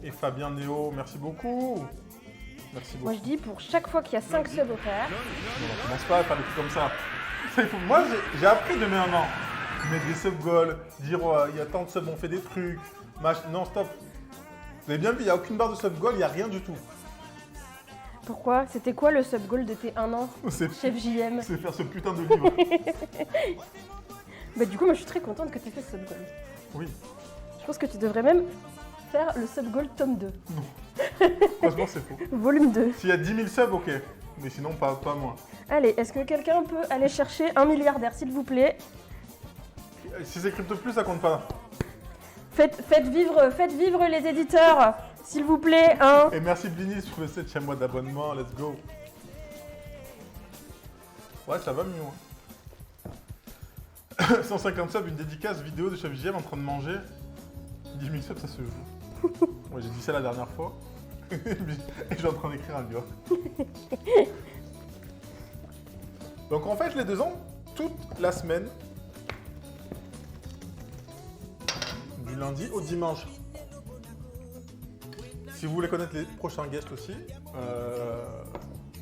Et Fabien Néo, merci beaucoup. Merci beaucoup. Moi je dis pour chaque fois qu'il y a 5 subs offerts. Non, on commence pas à faire des trucs comme ça. Moi, j'ai appris de mes 1 an. Mettre des sub goals, dire il y a tant de subs, on fait des trucs. Non, stop. Vous avez bien vu, il n'y a aucune barre de sub goal, il n'y a rien du tout. Pourquoi? C'était quoi le sub goal de tes 1 an, chef JM? C'est faire ce putain de livre. Bah du coup, moi je suis très contente que tu aies fait ce sub goal. Oui. Je pense que tu devrais même faire le sub goal tome 2. Franchement, c'est faux. Volume 2. S'il y a 10 000 subs, ok. Mais sinon, pas moins. Allez, est-ce que quelqu'un peut aller chercher un milliardaire, s'il vous plaît? Si c'est Crypto Plus, ça compte pas. Faites vivre les éditeurs, s'il vous plaît, hein. Et merci Blini sur le 7e mois d'abonnement, let's go. Ouais, ça va mieux. Hein. 150 subs, une dédicace vidéo de Chef JM en train de manger. 10 000 subs, ça se joue. Moi, j'ai dit ça la dernière fois. Et je suis en train d'écrire un livre. Donc en fait, les 2 ans, toute la semaine, du lundi au dimanche. Si vous voulez connaître les prochains guests aussi,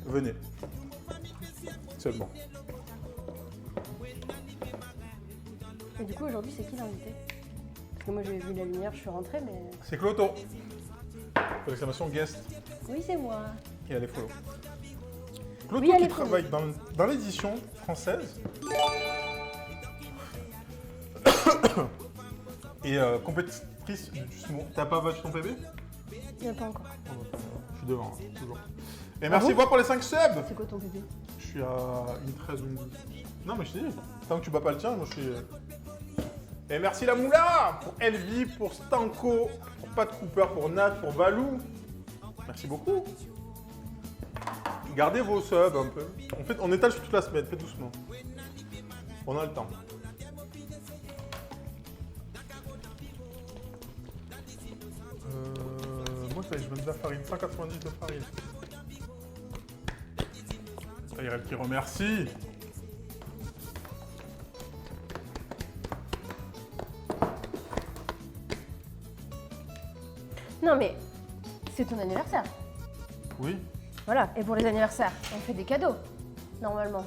venez. Seulement. Et du coup, aujourd'hui, c'est qui l'invité? Parce que moi, j'ai vu la lumière, je suis rentrée, mais... C'est Cloto. L'exclamation guest. Oui, c'est moi. Et elle est follow. Cloto Oui, elle qui est follow. travaille dans l'édition française. Et compétitrice du SMO. T'as pas voté ton PB? Il n'y a pas encore. Je suis devant, hein, toujours. Et merci pour les 5 subs. C'est quoi ton bébé? Je suis à une 13 ou une 12. Non mais je t'ai dit, tant que tu bats pas le tien, moi je suis... Et merci la moula pour Elvi, pour Stanko, pour Pat Cooper, pour Nat, pour Valou. Merci beaucoup. Gardez vos subs un peu. On étale sur toute la semaine, faites doucement. On a le temps. Moi, je mets de la farine, 190 de farine. Tyrell qui remercie. Non, mais c'est ton anniversaire. Oui. Voilà, et pour les anniversaires, on fait des cadeaux, normalement.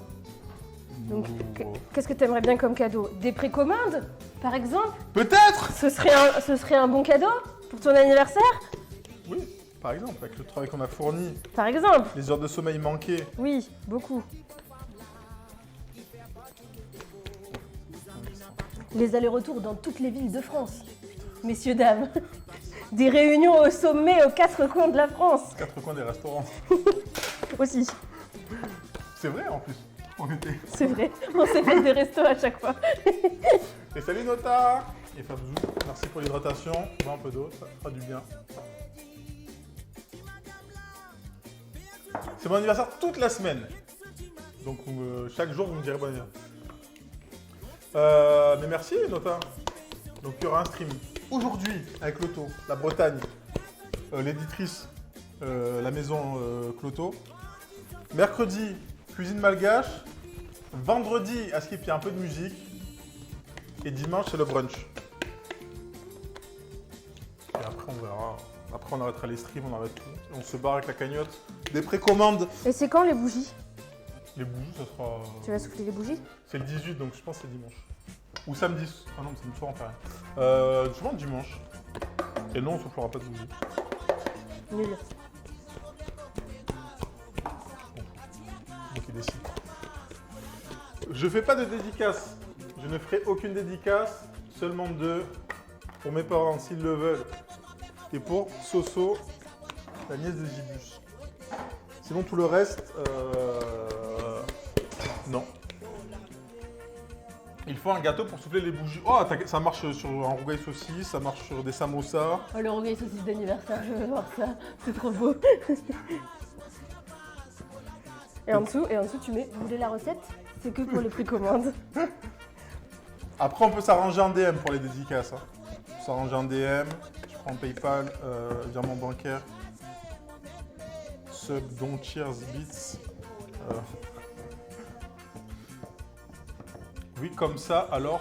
Donc, Oh. qu'est-ce que tu aimerais bien comme cadeau? Des précommandes, par exemple? Peut-être. Ce serait un bon cadeau pour ton anniversaire? Oui, par exemple, avec le travail qu'on a fourni, Par exemple? les heures de sommeil manquées. Oui, beaucoup. Les allers-retours dans toutes les villes de France. Messieurs, dames. Des réunions au sommet aux 4 coins de la France. 4 coins des restaurants. Aussi, C'est vrai en plus. On était. c'est vrai. On s'est fait des restos à chaque fois. Et salut Nota et Fabzou, merci pour l'hydratation. Bois un peu d'eau, ça fera du bien. C'est mon anniversaire toute la semaine. Donc chaque jour, vous me direz bon anniversaire. Mais merci Nota. Donc il y aura un stream aujourd'hui avec Cloto, la Bretagne, l'éditrice, la maison Cloto. Mercredi, cuisine malgache. Vendredi, à Skip, il y a un peu de musique. Et dimanche, c'est le brunch. Et après, on verra. Après, on arrêtera les streams, on arrête tout. Et on se barre avec la cagnotte. Des précommandes. Et c'est quand les bougies? Les bougies, ça sera... Tu vas souffler les bougies? C'est le 18, donc je pense que c'est dimanche. Ou samedi. Ah non, samedi soir, on fait rien. Je pense dimanche. Et non, on ne soufflera pas de bougies. Nul. Donc il décide. Je fais pas de dédicace. Je ne ferai aucune dédicace. Seulement 2 pour mes parents s'ils le veulent. Et pour Soso, la nièce de Gibus. Sinon tout le reste, non. Il faut un gâteau pour souffler les bougies. Oh, ça marche sur un rougail saucisse, ça marche sur des samosas. Oh, le rougail saucisse d'anniversaire, je veux voir ça. C'est trop beau. Et en dessous, tu mets, vous voulez la recette? C'est que pour les précommandes. Après, on peut s'arranger en DM pour les dédicaces. Hein. On peut s'arranger en DM. Je prends PayPal, virement bancaire, sub, don, cheers, bits. Oui, comme ça, alors,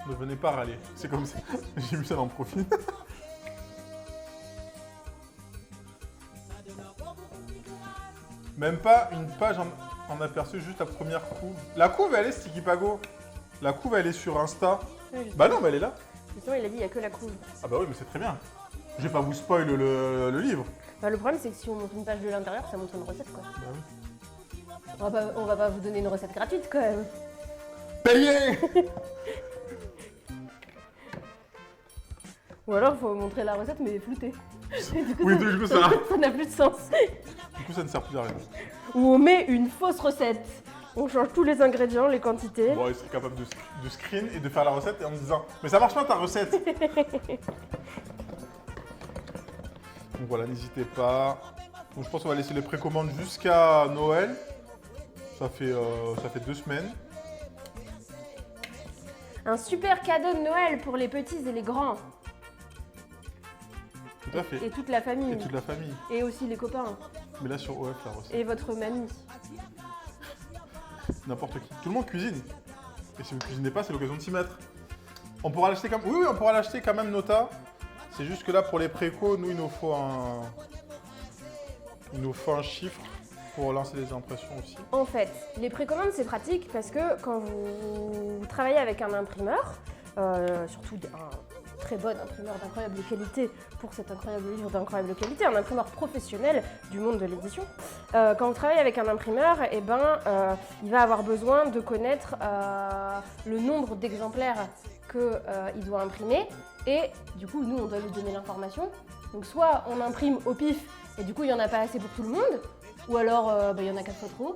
ne venez pas râler. C'est comme ça. J'ai vu ça dans le profil. Même pas une page en aperçu, juste la première couve. La couve, elle est Sticky Pago. La couve, elle est sur Insta. Ouais, Bah non, mais elle est là. justement, il a dit il n'y a que la couve. Ah bah oui, mais c'est très bien. Je vais pas vous spoil le livre. Bah, le problème, c'est que si on montre une page de l'intérieur, ça montre une recette, quoi. Bah oui. On va pas vous donner une recette gratuite, quand même. Payé. Ou alors, il faut montrer la recette, mais floutée. Oui, du coup, ça. Ça n'a plus de sens. Du coup, ça ne sert plus à rien. Ou on met une fausse recette. On change tous les ingrédients, les quantités. Bon, il serait capable de screen et de faire la recette et en me disant mais ça marche pas ta recette. Donc voilà, n'hésitez pas. Donc je pense qu'on va laisser les précommandes jusqu'à Noël. Ça fait 2 semaines. Un super cadeau de Noël pour les petits et les grands. Tout à fait. Et toute la famille. Et toute la famille. Et aussi les copains. Mais là sur OF la recette. Et votre mamie. N'importe qui. Tout le monde cuisine. Et si vous cuisinez pas, c'est l'occasion de s'y mettre. On pourra l'acheter comme. Oui, on pourra l'acheter quand même Nota. C'est juste que là pour les précos, nous il nous faut un chiffre pour lancer les impressions aussi. En fait, les précommandes, c'est pratique parce que quand vous travaillez avec un imprimeur, surtout un très bon imprimeur d'incroyable qualité pour cet incroyable livre d'incroyable qualité, un imprimeur professionnel du monde de l'édition, quand vous travaillez avec un imprimeur, eh ben, il va avoir besoin de connaître le nombre d'exemplaires qu'il doit imprimer et du coup, nous, on doit lui donner l'information. Donc soit on imprime au pif et du coup, il n'y en a pas assez pour tout le monde, ou alors, il y en a 4 fois trop.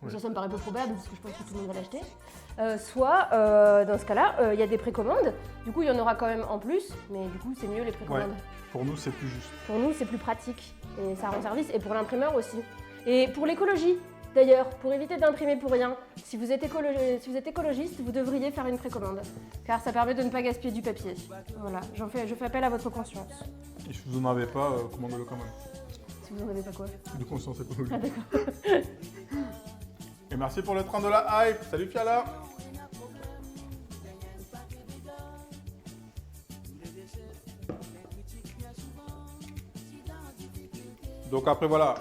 Oui. Ça me paraît peu probable parce que je pense que tout le monde va l'acheter. Soit, dans ce cas-là, il y a des précommandes. Du coup, il y en aura quand même en plus, mais du coup, c'est mieux les précommandes. Ouais. Pour nous, c'est plus juste. Pour nous, c'est plus pratique et ça rend service. Et pour l'imprimeur aussi. Et pour l'écologie, d'ailleurs, pour éviter d'imprimer pour rien, si vous êtes écologiste, vous devriez faire une précommande. Car ça permet de ne pas gaspiller du papier. Voilà, je fais appel à votre conscience. Et si vous n'en avez pas, commandez-le quand même. Si vous n'en avez pas quoi. De conscience écologique. Ah d'accord. Et merci pour le train de la hype. Salut Fiala. Donc après voilà,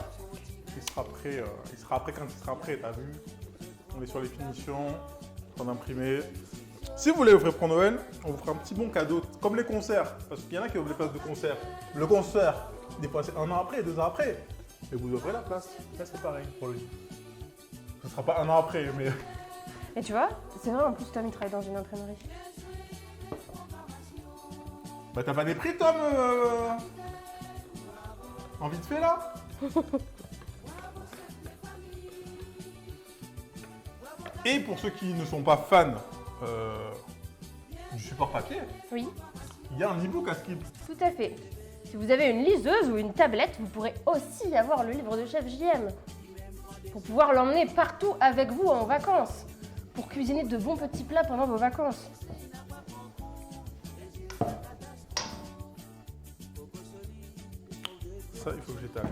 il sera prêt quand il sera prêt, t'as vu. On est sur les finitions, en train d'imprimer. Si vous voulez offrir pour Noël, on vous fera un petit bon cadeau, comme les concerts. Parce qu'il y en a qui offrent des places de concert. Le concert, des fois c'est 1 an après, 2 ans après. Et vous offrez la place. Là c'est pareil pour lui. Ce ne sera pas 1 an après, mais... Et tu vois, c'est vrai, en plus, Tom, il travaille dans une imprimerie. Bah t'as pas des prix, Tom en vite fait, là. Et pour ceux qui ne sont pas fans du support papier, Oui, il y a un e-book à skip. tout à fait. Si vous avez une liseuse ou une tablette, vous pourrez aussi avoir le livre de chef JM. Pour pouvoir l'emmener partout avec vous en vacances. Pour cuisiner de bons petits plats pendant vos vacances. Ça, il faut que j'étale.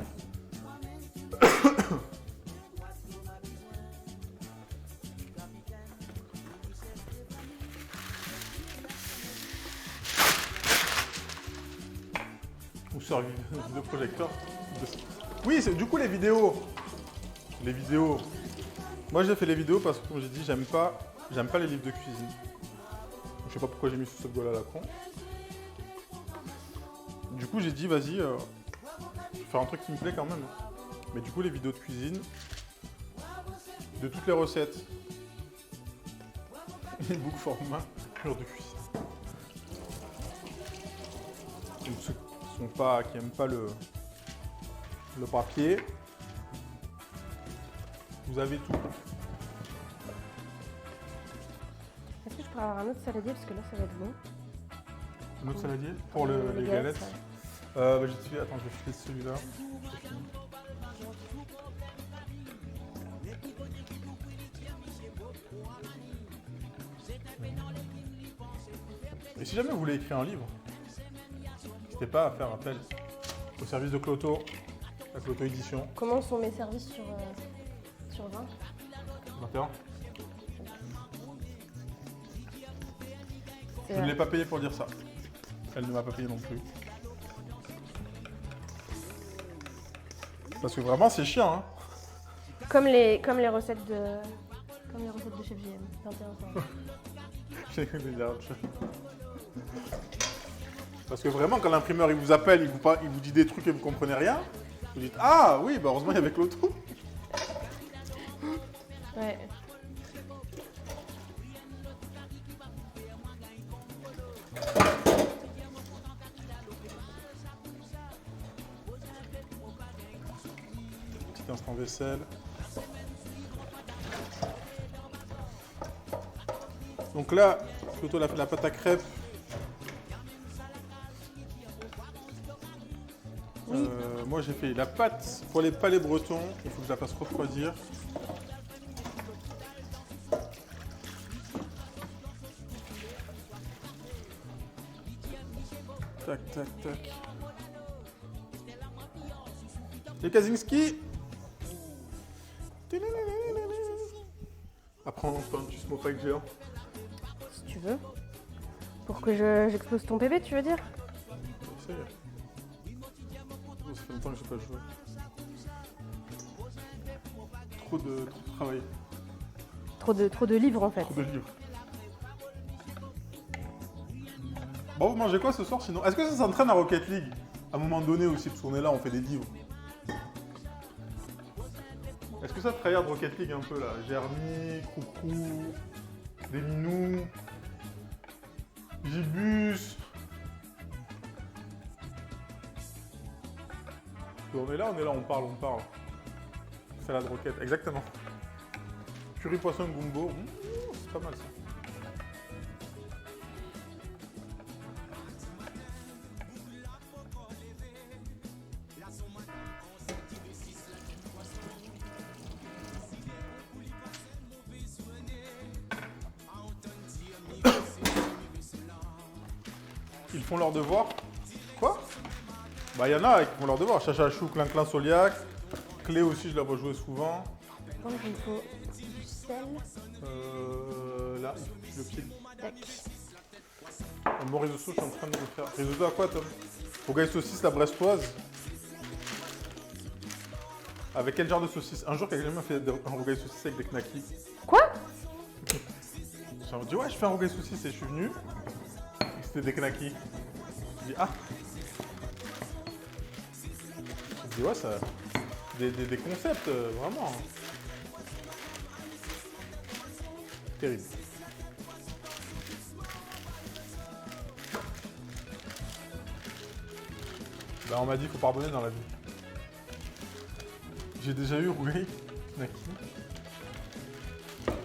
Ou sur le projecteur. Oui, du coup, les vidéos. Les vidéos. Moi, j'ai fait les vidéos parce que, comme j'ai dit, j'aime pas les livres de cuisine. Je sais pas pourquoi j'ai mis sous cette gueule à la con. Du coup, j'ai dit, vas-y, je vais faire un truc qui me plaît quand même. Mais du coup, les vidéos de cuisine, de toutes les recettes, e-book format, heure de cuisine. Donc, ceux qui n'aiment pas le papier, vous avez tout. Est-ce que je pourrais avoir un autre saladier parce que là ça va être bon. Un autre saladier pour les galettes. Attends, je vais filer celui-là. C'est fini. Et si jamais vous voulez écrire un livre, n'hésitez pas à faire appel au service de Cloto, la Cloto Édition. Comment sont mes services sur 20 21. C'est Je ne vrai. l'ai pas payé pour dire ça. Elle ne m'a pas payé non plus. Parce que vraiment, c'est chiant. Hein. Comme les recettes de Chef JM. C'est intéressant. J'ai cru dire autre chose. Parce que vraiment, quand l'imprimeur il vous appelle, il vous dit des trucs et vous comprenez rien, vous dites ah oui, bah heureusement il y avait Cloto. Ouais. Petit instant vaisselle. Donc là, Cloto a fait la pâte à crêpes. Oui. Moi j'ai fait la pâte pour les palais bretons, il faut que je la fasse refroidir. Tac, tac, tac. Les Kaczynski. Après on fait un petit smoke géant. Si tu veux. Pour que j'explose ton bébé, tu veux dire? Ça y est. Ça fait longtemps que j'ai pas joué. Trop de travail, Trop de livres en fait. trop de livres. Bon, vous mangez quoi ce soir sinon? Est-ce que ça s'entraîne à Rocket League? À un moment donné aussi, parce qu'on est là, on fait des livres. Est-ce que ça te tryhard Rocket League un peu là? Germi, Coucou, des Minous, Gibus. On est là, on parle. Salade roquette, exactement. Curry poisson gumbo, c'est pas mal ça. Ils font leur devoir. Quoi? Bah, il y en a qui font leur devoir. Chacha Chou, Clin Soliac. Clé aussi, je la vois jouer souvent. Par contre, il faut du sel. Là, le pied. Tac. Mon risotto, je suis en train de le faire. Risotto à quoi, Tom? Rougail saucisse, la brestoise. Avec quel genre de saucisse? Un jour, quelqu'un m'a fait un rougail saucisse avec des knackis. Quoi? J'ai dit, ouais, je fais un rougail saucisse et je suis venu. C'était des knackis. J'ai dit, ah. J'ai dit, ouais, ça. Des concepts, vraiment. Terrible. Bah, on m'a dit qu'il faut pardonner dans la vie. J'ai déjà eu rougail, knacki,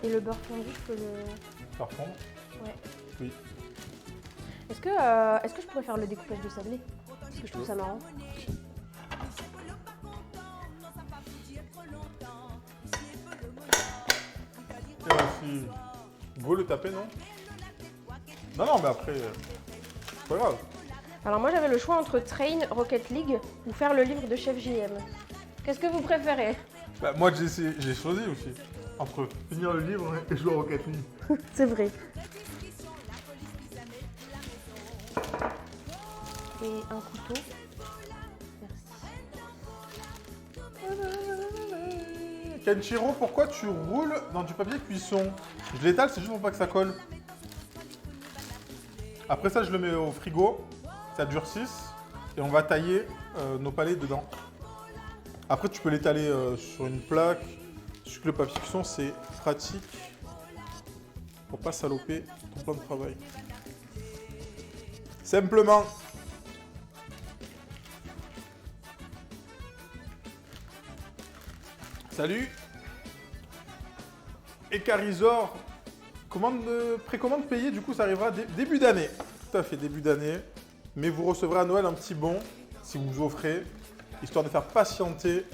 Et le beurre fondu, je peux le. par contre. Ouais. Oui. Est-ce que je pourrais faire le découpage de sablé? Parce que je trouve ça marrant. Tiens aussi. Go le taper, non? Non, mais après, c'est pas grave. Alors moi j'avais le choix entre Train, Rocket League ou faire le livre de Chef JM. Qu'est-ce que vous préférez? Bah, moi, j'ai choisi aussi. Entre finir le livre et jouer à Rocket League. C'est vrai. Et un couteau. Merci. Kenshiro, pourquoi tu roules dans du papier cuisson? Je l'étale, c'est juste pour pas que ça colle. Après ça, je le mets au frigo, ça durcisse, et on va tailler nos palets dedans. Après, tu peux l'étaler sur une plaque. Sur le papier cuisson, c'est pratique pour pas saloper ton plan de travail. Simplement. Salut. Ecarisor, précommande payée, du coup ça arrivera début d'année. Tout à fait, début d'année. Mais vous recevrez à Noël un petit bon, si vous vous offrez, histoire de faire patienter